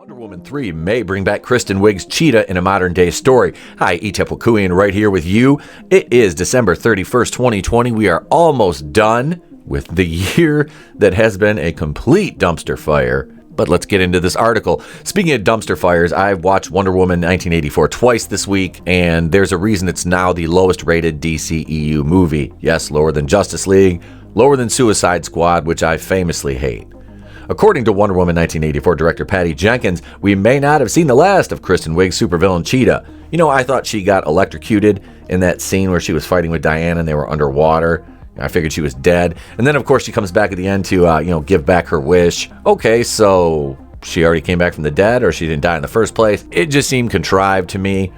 Wonder Woman 3 may bring back Kristen Wiig's Cheetah in a modern-day story. Hi, Itepukuian right here with you. It is December 31st, 2020. We are almost done with the year that has been a complete dumpster fire. But let's get into this article. Speaking of dumpster fires, I've watched Wonder Woman 1984 twice this week, and there's a reason it's now the lowest-rated DCEU movie. Yes, lower than Justice League, lower than Suicide Squad, which I famously hate. According to Wonder Woman 1984 director Patty Jenkins, we may not have seen the last of Kristen Wiig's supervillain Cheetah. You know, I thought she got electrocuted in that scene where she was fighting with Diana and they were underwater. I figured she was dead. And then, of course, she comes back at the end to, give back her wish. Okay, so she already came back from the dead, or she didn't die in the first place. It just seemed contrived to me.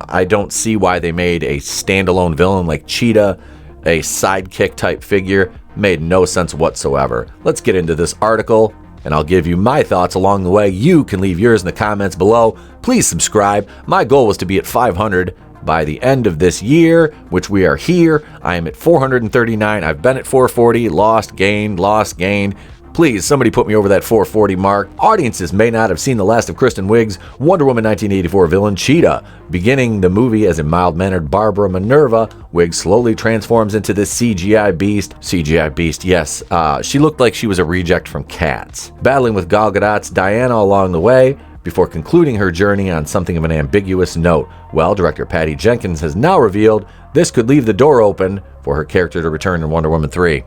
I don't see why they made a standalone villain like Cheetah a sidekick type figure. Made no sense whatsoever. Let's get into this article, and I'll give you my thoughts along the way. You can leave yours in the comments below. Please subscribe. My goal was to be at 500 by the end of this year, which we are here. I am at 439. I've been at 440, lost, gained. Please, somebody put me over that 440 mark. Audiences may not have seen the last of Kristen Wiig's Wonder Woman 1984 villain Cheetah. Beginning the movie as a mild-mannered Barbara Minerva, Wiig slowly transforms into this CGI beast. CGI beast, yes. She looked like she was a reject from Cats. Battling with Gal Gadot's Diana along the way, before concluding her journey on something of an ambiguous note. Well, director Patty Jenkins has now revealed this could leave the door open for her character to return in Wonder Woman 3.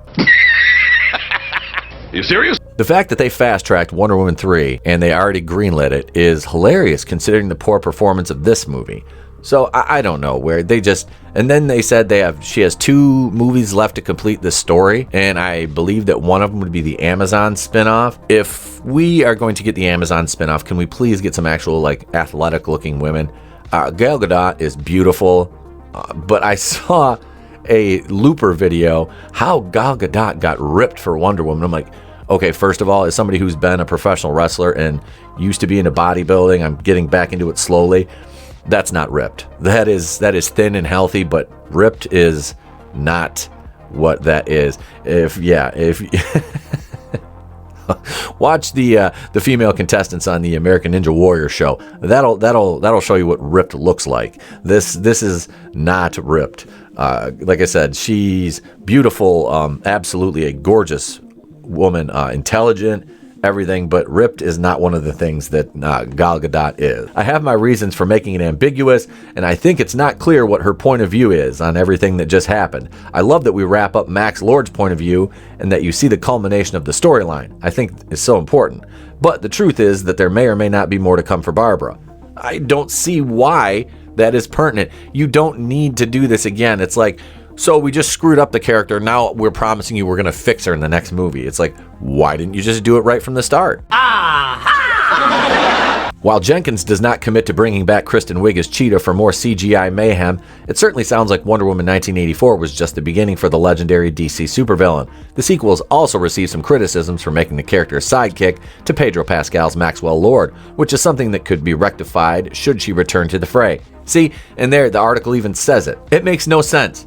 You serious? The fact that they fast-tracked Wonder Woman 3 and they already greenlit it is hilarious considering the poor performance of this movie. So I don't know where they just, and then they said she has 2 movies left to complete this story, and I believe that one of them would be the Amazon spinoff. If we are going to get the Amazon spinoff, can we please get some actual athletic looking women? Gal Gadot is beautiful, but I saw a Looper video how Gal Gadot got ripped for Wonder Woman. I'm like, okay, first of all, as somebody who's been a professional wrestler and used to be into bodybuilding, I'm getting back into it slowly. That's not ripped. That is thin and healthy, but ripped is not what that is. If watch the female contestants on the American Ninja Warrior show. That'll show you what ripped looks like. This is not ripped. Like I said, she's beautiful, absolutely a gorgeous woman, intelligent, everything, but ripped is not one of the things that Gal Gadot is. I have my reasons for making it ambiguous, and I think it's not clear what her point of view is on everything that just happened. I love that we wrap up Max Lord's point of view and that you see the culmination of the storyline. I think it's so important. But the truth is that there may or may not be more to come for Barbara. I don't see why that is pertinent. You don't need to do this again. It's like, so we just screwed up the character. Now we're promising you we're going to fix her in the next movie. It's like, why didn't you just do it right from the start? While Jenkins does not commit to bringing back Kristen Wiig as Cheetah for more CGI mayhem, it certainly sounds like Wonder Woman 1984 was just the beginning for the legendary DC supervillain. The sequels also received some criticisms for making the character a sidekick to Pedro Pascal's Maxwell Lord, which is something that could be rectified should she return to the fray. See, and there the article even says it. It makes no sense.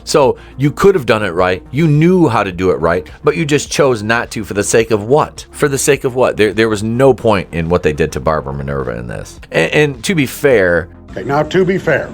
So you could have done it right. You knew how to do it right, but you just chose not to for the sake of what? For the sake of what? There was no point in what they did to Barbara Minerva in this. And to be fair... Okay, now to be fair.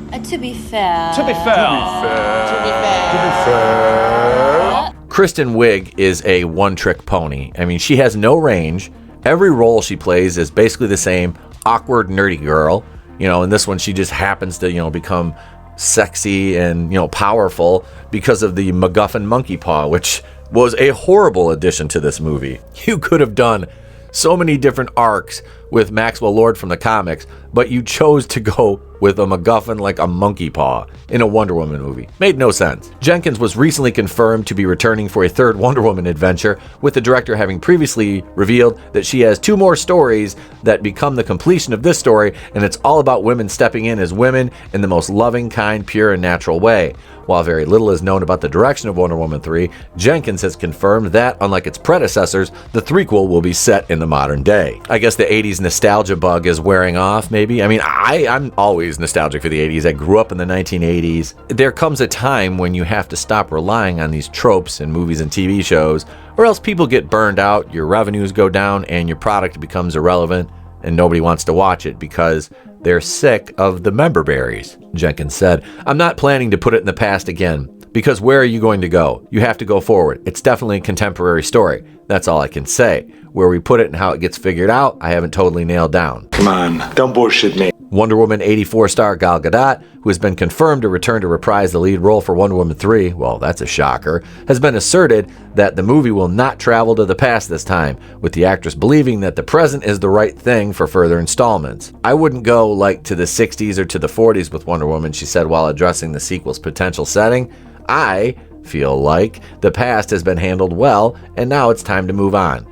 Kristen Wiig is a one-trick pony. I mean, she has no range. Every role she plays is basically the same awkward, nerdy girl. In this one, she just happens to, become sexy and powerful because of the MacGuffin monkey paw, which was a horrible addition to this movie. You could have done so many different arcs with Maxwell Lord from the comics, but you chose to go with a MacGuffin like a monkey paw in a Wonder Woman movie. Made no sense. Jenkins was recently confirmed to be returning for a third Wonder Woman adventure, with the director having previously revealed that she has 2 more stories that become the completion of this story, and it's all about women stepping in as women in the most loving, kind, pure, and natural way. While very little is known about the direction of Wonder Woman 3, Jenkins has confirmed that, unlike its predecessors, the threequel will be set in the modern day. I guess the 80s nostalgia bug is wearing off, maybe. I mean, I'm always nostalgic for the 80s. I grew up in the 1980s. There comes a time when you have to stop relying on these tropes in movies and TV shows, or else people get burned out, your revenues go down, and your product becomes irrelevant. and nobody wants to watch it because they're sick of the member berries. Jenkins said, I'm not planning to put it in the past again, because where are you going to go? You have to go forward. It's definitely a contemporary story. That's all I can say. Where we put it and how it gets figured out, I haven't totally nailed down. Come on, don't bullshit me. Wonder Woman 84 star Gal Gadot, who has been confirmed to return to reprise the lead role for Wonder Woman 3, well, that's a shocker, has been asserted that the movie will not travel to the past this time, with the actress believing that the present is the right thing for further installments. I wouldn't go like to the 60s or to the 40s with Wonder Woman, she said while addressing the sequel's potential setting. I feel like the past has been handled well, and now it's time to move on.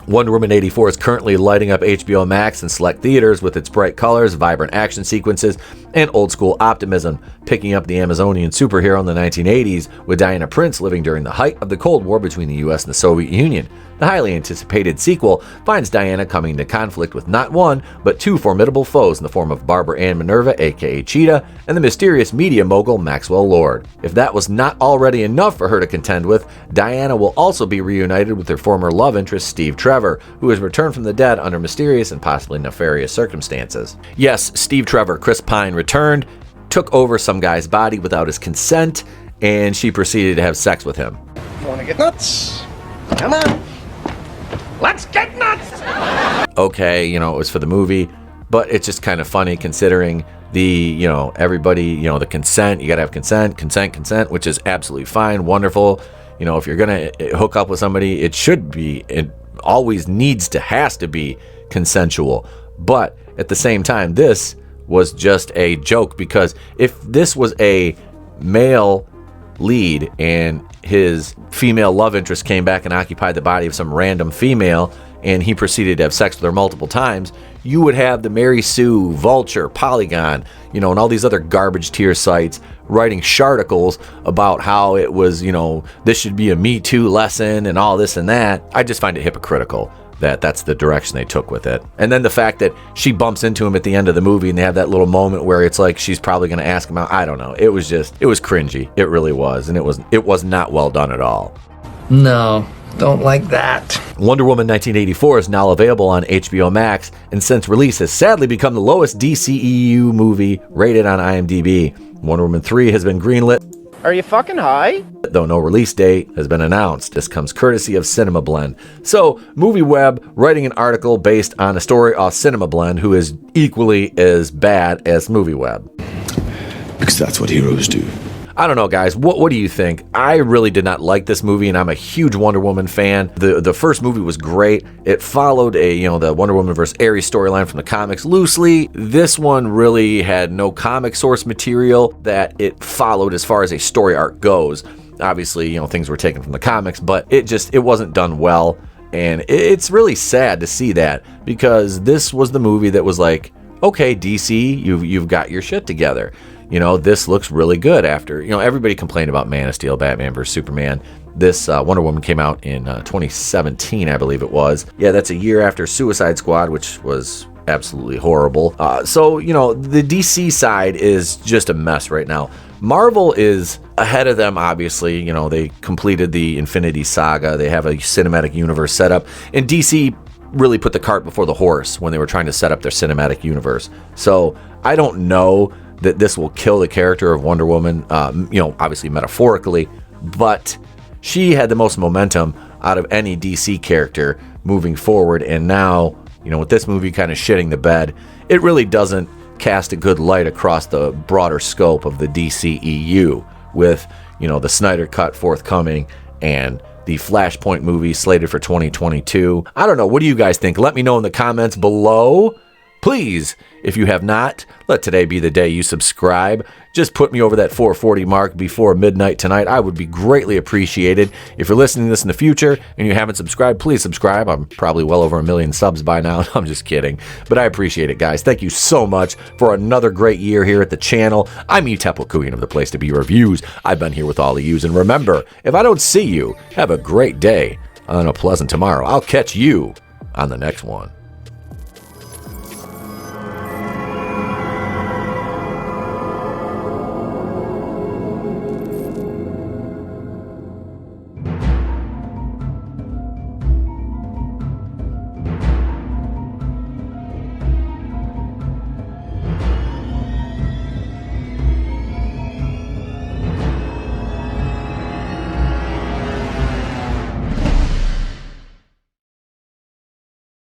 Wonder Woman 84 is currently lighting up HBO Max and select theaters with its bright colors, vibrant action sequences, and old-school optimism, picking up the Amazonian superhero in the 1980s, with Diana Prince living during the height of the Cold War between the US and the Soviet Union. The highly anticipated sequel finds Diana coming into conflict with not one, but two formidable foes in the form of Barbara Ann Minerva, aka Cheetah, and the mysterious media mogul Maxwell Lord. If that was not already enough for her to contend with, Diana will also be reunited with her former love interest Steve Trevor, who has returned from the dead under mysterious and possibly nefarious circumstances. Yes, Steve Trevor, Chris Pine, returned, took over some guy's body without his consent, and she proceeded to have sex with him. You wanna get nuts? Come on. Let's get nuts! Okay, it was for the movie, but it's just kind of funny considering the, everybody, the consent, you gotta have consent, which is absolutely fine, wonderful. If you're gonna hook up with somebody, it always has to be consensual. But at the same time, this was just a joke, because if this was a male lead and his female love interest came back and occupied the body of some random female and he proceeded to have sex with her multiple times, you would have the Mary Sue, Vulture, Polygon, and all these other garbage tier sites writing sharticles about how it was, this should be a Me Too lesson and all this and that. I just find it hypocritical that that's the direction they took with it. And then the fact that she bumps into him at the end of the movie and they have that little moment where it's like she's probably going to ask him out. I don't know. It was cringy. It really was. And it was not well done at all. No, don't like that. Wonder Woman 1984 is now available on HBO Max, and since release has sadly become the lowest DCEU movie rated on IMDb. Wonder Woman 3 has been greenlit, Are you fucking high? though no release date has been announced. This comes courtesy of Cinema Blend. So, MovieWeb writing an article based on a story off Cinema Blend, who is equally as bad as MovieWeb. Because that's what heroes do. I don't know, guys. What do you think? I really did not like this movie, and I'm a huge Wonder Woman fan. The first movie was great. It followed the Wonder Woman vs. Ares storyline from the comics loosely. This one really had no comic source material that it followed as far as a story arc goes. Obviously, things were taken from the comics, but it wasn't done well, and it's really sad to see that, because this was the movie that was like, okay, DC, you've got your shit together. This looks really good after, everybody complained about Man of Steel, Batman vs. Superman. This Wonder Woman came out in 2017, I believe it was. Yeah, that's a year after Suicide Squad, which was absolutely horrible. So, the DC side is just a mess right now. Marvel is ahead of them, obviously. They completed the Infinity Saga. They have a cinematic universe set up. And DC really put the cart before the horse when they were trying to set up their cinematic universe. So I don't know that this will kill the character of Wonder Woman, obviously metaphorically, but she had the most momentum out of any DC character moving forward. And now, with this movie kind of shitting the bed, it really doesn't cast a good light across the broader scope of the DCEU with, the Snyder Cut forthcoming and the Flashpoint movie slated for 2022. I don't know. What do you guys think? Let me know in the comments below. Please, if you have not, let today be the day you subscribe. Just put me over that 440 mark before midnight tonight. I would be greatly appreciated. If you're listening to this in the future and you haven't subscribed, please subscribe. I'm probably well over 1 million subs by now. I'm just kidding. But I appreciate it, guys. Thank you so much for another great year here at the channel. I'm Utepil Kuyan of the Place to Be Reviews. I've been here with all of yous. And remember, if I don't see you, have a great day and a pleasant tomorrow. I'll catch you on the next one.